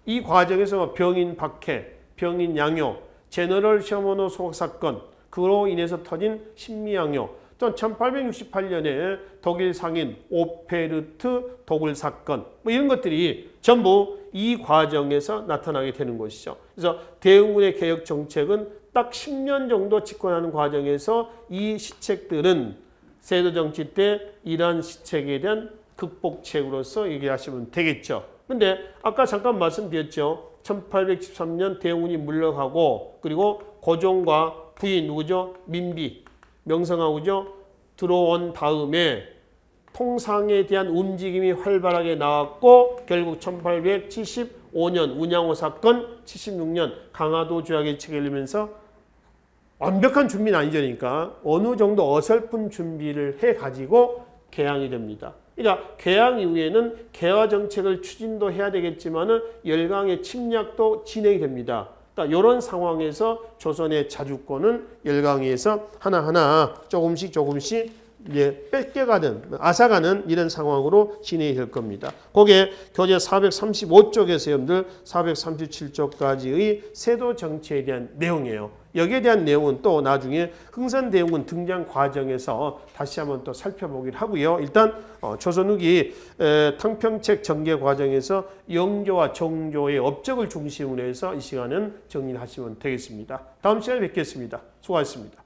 Speaker 1: 이 과정에서 병인 박해, 병인 양요, 제너럴 셔머너 소각 사건, 그로 인해서 터진 신미양요, 또 1868년에 독일 상인 오페르트 도굴 사건, 뭐 이런 것들이 전부 이 과정에서 나타나게 되는 것이죠. 그래서 대응군의 개혁 정책은 딱 10년 정도 집권하는 과정에서 이 시책들은 세도 정치 때 이러한 시책에 대한 극복책으로서 얘기하시면 되겠죠. 근데 아까 잠깐 말씀드렸죠. 1813년 대응군이 물러가고 그리고 고종과 부인 누구죠? 민비, 명성황후죠. 들어온 다음에 통상에 대한 움직임이 활발하게 나왔고 결국 1875년 운양호 사건, 76년 강화도 조약의 체결되면서 완벽한 준비는 아니니까 어느 정도 어설픈 준비를 해가지고 개항이 됩니다. 그러니까 개항 이후에는 개화 정책을 추진도 해야 되겠지만은 열강의 침략도 진행이 됩니다. 그러니까 이런 상황에서 조선의 자주권은 열강에서 하나하나 조금씩 이제 뺏겨가는, 앗아가는 이런 상황으로 진행이 될 겁니다. 거기에 교재 435쪽에서 여러분들 437쪽까지의 세도 정치에 대한 내용이에요. 여기에 대한 내용은 또 나중에 흥선대원군 등장 과정에서 다시 한번 또 살펴보기로 하고요. 일단 조선 후기 탕평책 전개 과정에서 영조와 정조의 업적을 중심으로 해서 이 시간은 정리하시면 되겠습니다. 다음 시간에 뵙겠습니다. 수고하셨습니다.